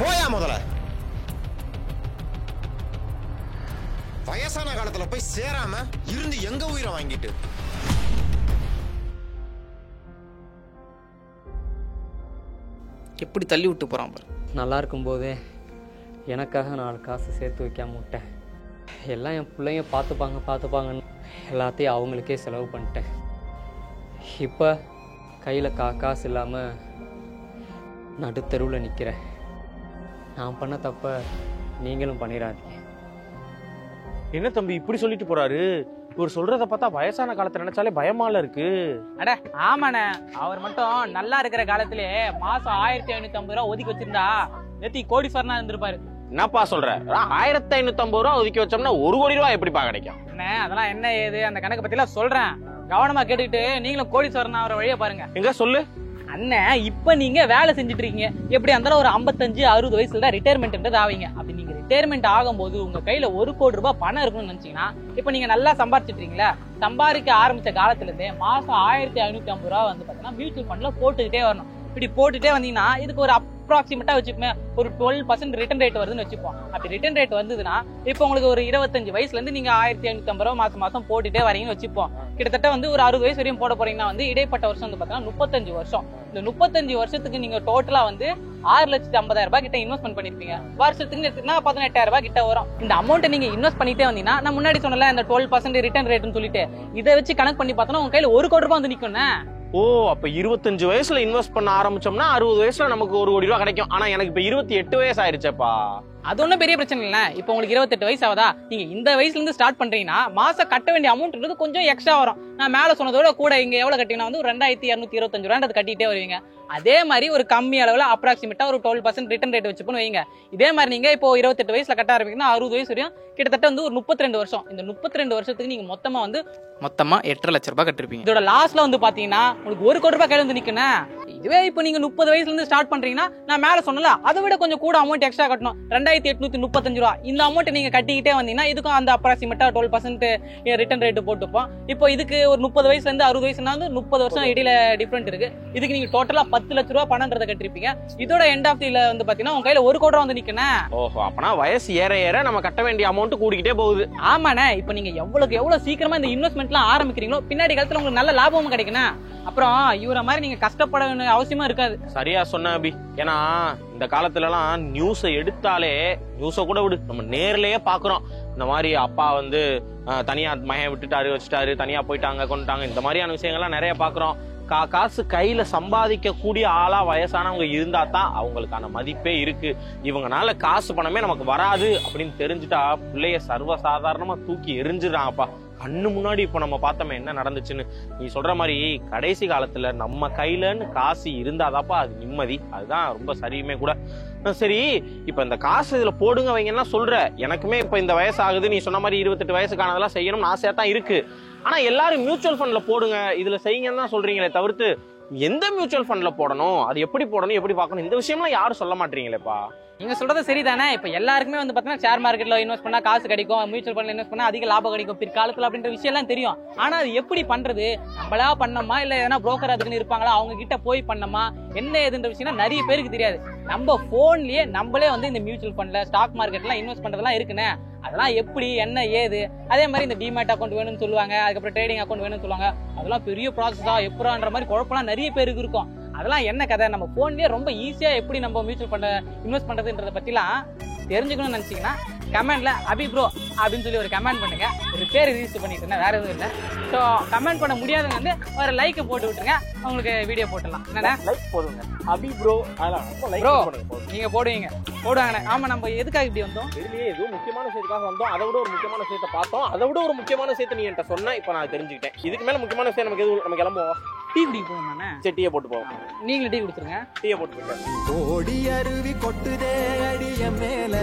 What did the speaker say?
போயா முதல்ல. வயசான காலத்துல போய் சேராம இருந்து எங்க உயிரை வாங்கிட்டு. எப்படி தள்ளி விட்டு போறான் பாரு. நல்லா இருக்கும்போதே எனக்காக 4 காசு சேர்த்து வைக்காம விட்டேன். எல்லாம் என் பிள்ளைங்க பார்த்துப்பாங்கன்னு எல்லாத்தையும் அவங்களுக்கே செலவு பண்ணிட்டேன். இப்போ கையில் காசு இல்லாமல் நடுத்தருவில் நிற்கிறேன். நான் பண்ண தப்ப நீங்களும் பண்ணிடாதீங்க. என்ன தம்பி இப்படி சொல்லிட்டு போறாரு? இவர் சொல்றத பார்த்தா வயசான காலத்தை நினைச்சாலே பயமால இருக்கு. அட ஆமாண்ணே, அவர் மட்டும் நல்லா இருக்கிற காலத்திலே மாசம் 1550 ரூபா ஒதுக்கி வச்சிருந்தா நேத்தி கோடீஸ்வரனா இருந்திருப்பாரு. என்னப்பா சொல்ற? 1550 ரூபா ஒதுக்கி வச்சோம்னா 1 கோடி ரூபாய் எப்படிப்பா கிடைக்கும்? அண்ணே அதெல்லாம் என்ன ஏது அந்த கணக்கு பத்தி எல்லாம் சொல்றேன், கவனமா கேட்டுக்கிட்டு நீங்களும் கோடீஸ்வரன் ஆகிற வழியை பாருங்க. எங்க சொல்லு. அண்ணன் இப்ப நீங்க வேலை செஞ்சுட்டு இருக்கீங்க, எப்படி இருந்தாலும் ஒரு 55-60 வயசுல தான் ரிட்டையர்மெண்ட் ஆவீங்க. அப்படி நீங்க ரிட்டையர்மெண்ட் ஆகும்போது உங்க கையில 1 கோடி ரூபாய் பணம் இருக்குன்னு நினைச்சீங்கன்னா, இப்ப நீங்க நல்லா சம்பாரிச்சிட்டு இருக்கீங்களா, சம்பாதிக்க ஆரம்பிச்ச காலத்துல இருந்தே மாசம் 1550 ரூபா வந்து பாத்தீங்கன்னா மியூச்சுவல் ஃபண்ட்ல போட்டுக்கிட்டே வரணும். இப்படி போட்டுட்டே வந்தீங்கன்னா இதுக்கு ஒரு அப்ராக்சிமேட்டா வச்சுப்போமே ஒரு 12% ரிட்டர்ன் ரேட் வருதுன்னு வச்சுப்போம். அப்படி ரிட்டர்ன் ரேட் வந்ததுன்னா இப்போ உங்களுக்கு ஒரு 25 வயசுல இருந்து நீங்க 1550 ரூபா மாசம் போட்டுட்டே வரீங்கன்னு வச்சுப்போம். கிட்டத்தட்ட வந்து ஒரு 60 வயசு வரையும் போட போறீங்கன்னா வந்து இடைப்பட்ட வருஷம் வந்து பாத்தீங்கன்னா 35 வருஷம். இந்த 35 வருஷத்துக்கு நீங்க டோட்டலா வந்து 6,50,000 ரூபாய் கிட்ட இன்வெஸ்ட்மெண்ட் பண்ணிருப்பீங்க. வருஷத்துக்கு எடுத்துக்கிட்டா 18,000 ரூபாய் கிட்ட வரும். இந்த அமௌண்ட் நீங்க இன்வெஸ்ட் பண்ணிட்டே வந்தீங்கன்னா, நான் முன்னாடி சொன்னல இந்த 12% ரிட்டர்ன் ரேட்னு சொல்லிட்டு இதை வச்சு கணக்கு பண்ணி பார்த்தோம்னா உங்க கையில 1 கோடி ரூபாய் வந்து நிக்கும்னா. ஓ, அப்ப 25 வயசுல இன்வெஸ்ட் பண்ண ஆரம்பிச்சோம்னா 60 வயசுல நமக்கு 1 கோடி ரூபாய் கிடைக்கும். ஆனா எனக்கு இப்ப 28 வயசு ஆயிருச்சேப்பா. அது ஒன்றும் பெரிய பிரச்சனை இல்லை. இப்போ உங்களுக்கு 28 வயசு ஆகுதா, நீங்க இந்த வயசுல இருந்து ஸ்டார்ட் பண்றீங்கன்னா மாசம் கட்ட வேண்டிய அமௌண்ட் கொஞ்சம் எக்ஸ்ட்ரா வரும். நான் மேல சொன்னதோட கூட இங்க எவ்வளவு கட்டினா வந்து 2225 ரூபாய் கட்டிட்டே வருவீங்க. அதே மாதிரி ஒரு கம்மி அளவுல அப்ராக்சிமேட்டா ஒரு 12% ரிட்டர்ன் ரேட் வச்சுப்போம் வைங்க. இதே மாதிரி நீங்க இப்போ 28 வயசுல கட்ட ஆரம்பிங்கன்னா 60 வயசு வரையும் கிட்டத்தட்ட வந்து ஒரு 32 வருஷம். இந்த 32 வருஷத்துக்கு நீங்க மொத்தமா 8.5 லட்சம் ரூபாய் கட்டிருப்பீங்க. இதோட லாஸ்ட்ல வந்து பாத்தீங்கன்னா உங்களுக்கு 1 கோடி ரூபாய் கையில வந்து நிக்கணும். இதுவே இப்போ நீங்க 30 வயசுல இருந்து ஸ்டார்ட் பண்றீங்கன்னா, நான் மேல சொன்னல அதை விட கொஞ்சம் கூட அமௌண்ட் எக்ஸ்ட்ரா கட்டணும், 2835 ரூபாய். இந்த அமௌண்ட் நீங்க கட்டிக்கிட்டே வந்தீங்கன்னா இதுக்கும் அந்த அப்ராக்சிமேட்டா 12% ரிட்டர்ன் ரேட் போட்டுப்போம். இப்போ இதுக்கு ஒரு 30 வயசுல இருந்து 60 வயசுனா வந்து 30 வருஷம் இடையில டிஃபரெண்ட் இருக்கு. இதுக்கு நீங்க டோட்டலா 10 லட்சம் ரூபாய் பணம்ன்றதை கட்டிருப்பீங்க. இதோட எண்ட் ஆஃப் தி வந்து பாத்தீங்கன்னா உங்க கையில 1 கோடி ரூபாய் வந்து நிக்கணும். ஓஹோ, அப்பனா வயசு ஏற ஏற நம்ம கட்ட வேண்டிய அமௌண்ட் கூடிக்கிட்டே போகுது. ஆமாண்ணே, இப்போ நீங்க எவ்வளவு சீக்கிரமா இந்த இன்வெஸ்ட்மெண்ட்லாம் ஆரம்பிக்கிறீங்களோ பின்னாடி காலத்துல உங்களுக்கு நல்ல லாபமும் கிடைக்கணும். அப்புறம் இவர மாதிரி நீங்க கஷ்டப்பட அவசியமா இருக்காது. சரியா சொன்ன அபி. ஏன்னா இந்த காலத்துல எல்லாம் நியூஸை எடுத்தாலே, நியூஸை கூட விடு, நம்ம நேர்லயே பாக்குறோம். இந்த மாதிரி அப்பா வந்து தனியா மகன் விட்டுட்டாரு, வச்சுட்டாரு, தனியா போயிட்டாங்க, கொண்டுட்டாங்க, இந்த மாதிரியான விஷயங்கள்லாம் நிறைய பாக்குறோம். காசு கையில சம்பாதிக்க கூடிய ஆளா வயசானவங்க இருந்தா தான் அவங்களுக்கான மதிப்பே இருக்கு. இவங்கனால காசு பணமே நமக்கு வராது அப்படின்னு தெரிஞ்சுட்டா பிள்ளைய சர்வசாதாரணமா தூக்கி எரிஞ்சிடறாங்கப்பா. கண்ணு முன்னாடி இப்ப நம்ம பார்த்தோமே என்ன நடந்துச்சுன்னு. நீ சொல்ற மாதிரி கடைசி காலத்துல நம்ம கையிலன்னு காசு இருந்தாதாப்பா அது நிம்மதி. அதுதான் ரொம்ப சரியுமே கூட. சரி, இப்ப இந்த காசு இதுல போடுங்க வைங்கன்னா சொல்ற, எனக்குமே இப்ப இந்த வயசு ஆகுது, நீ சொன்ன மாதிரி 28 வயசுக்கானதெல்லாம் செய்யணும்னு ஆசையா தான் இருக்கு. ஆனா எல்லாரும் மியூச்சுவல் ஃபண்ட்ல போடுங்க, இதுல செய்யுங்கன்னு தான் சொல்றீங்களே தவிர்த்து எந்த மியூச்சுவல் ஃபண்ட்ல போடணும், அது எப்படி போடணும், எப்படி பார்க்கணும், இந்த விஷயம்லாம் யாரும் சொல்ல மாட்டீங்களேப்பா. நீங்க சொல்றது சரிதானே. இப்ப எல்லாருக்குமே வந்து பாத்தீங்கன்னா ஷேர் மார்க்கெட்ல இன்வெஸ்ட் பண்ணா காசு கிடைக்கும், மியூச்சுவல் ஃபண்ட்ல இன்வெஸ்ட் பண்ணா அதிக லாபம் கிடைக்கும் பிற்காலத்துல அப்படின்ற விஷயம் எல்லாம் தெரியும். ஆனா அது எப்படி பண்றது, நம்மளா பண்ணமா இல்ல எதனா புரோக்கர் அதுக்குன்னு இருப்பாங்களா அவங்க கிட்ட போய் பண்ணமா என்ன ஏதுன்ற விஷயம் நிறைய பேருக்கு தெரியாது. நம்ம போன்லயே நம்மளே வந்து இந்த மியூச்சுவல் ஃபண்ட்ல ஸ்டாக் மார்க்கெட்ல இன்வெஸ்ட் பண்றதெல்லாம் இருக்குன்னு, அதெல்லாம் எப்படி என்ன ஏது. அதே மாதிரி இந்த டிமேட் அக்கௌண்ட் வேணும்னு சொல்லுவாங்க, அதுக்கப்புறம் ட்ரேடிங் அக்கௌண்ட் வேணும்னு சொல்லுவாங்க. அதெல்லாம் பெரிய ப்ராசஸா எப்படான்ற மாதிரி குழப்பம்லாம் நிறைய பேருக்கு இருக்கும். அதெல்லாம் என்ன கதை, நம்ம போன்லயே ரொம்ப ஈஸியா எப்படி நம்ம மியூச்சுவல் ஃபண்ட இன்வெஸ்ட் பண்றதுன்றத பத்திலாம் தெரிஞ்சுக்கணும்னு நினைச்சீங்கன்னா கமெண்ட்ல அபி ப்ரோ அப்படின்னு சொல்லி ஒரு கமெண்ட் பண்ணுங்க. ஒரு பேர் ரிஜிஸ்டர் பண்ணிட்டு இருந்தேன், வேற எதுவும் இல்லை. ஸோ கமெண்ட் பண்ண முடியாதவங்க வந்து ஒரு லைக் போட்டு விட்டுருங்க, உங்களுக்கு வீடியோ போட்டுடலாம். என்னன்னா லைக் போடுங்க அபி ப்ரோ, ப்ரோ நீங்க போடுவீங்க போடுவாங்கண்ணே. ஆமா, நம்ம எதுக்காக இப்படி வந்தோம், இதுலயே ஏதோ முக்கியமான விஷயத்துக்காக வந்தோம். அதை விட ஒரு முக்கியமான விஷயத்தை பார்த்தோம், அதை விட ஒரு முக்கியமான விஷயத்தை நீ என்கிட்ட சொன்ன, இப்ப நான் தெரிஞ்சுக்கிட்டேன். இதுக்கு மேல முக்கியமான விஷயம் நமக்கு எதுவும், நம்ம கிளம்புவோம். டீ குடிக்க போகணும் தானே. சரி, டீயை போட்டு போவோம். நீங்களும் டீ குடிச்சிருங்க. டீயை போட்டு போயிட்டேன். கோடி அருவி கொட்டுதே அடிய மேல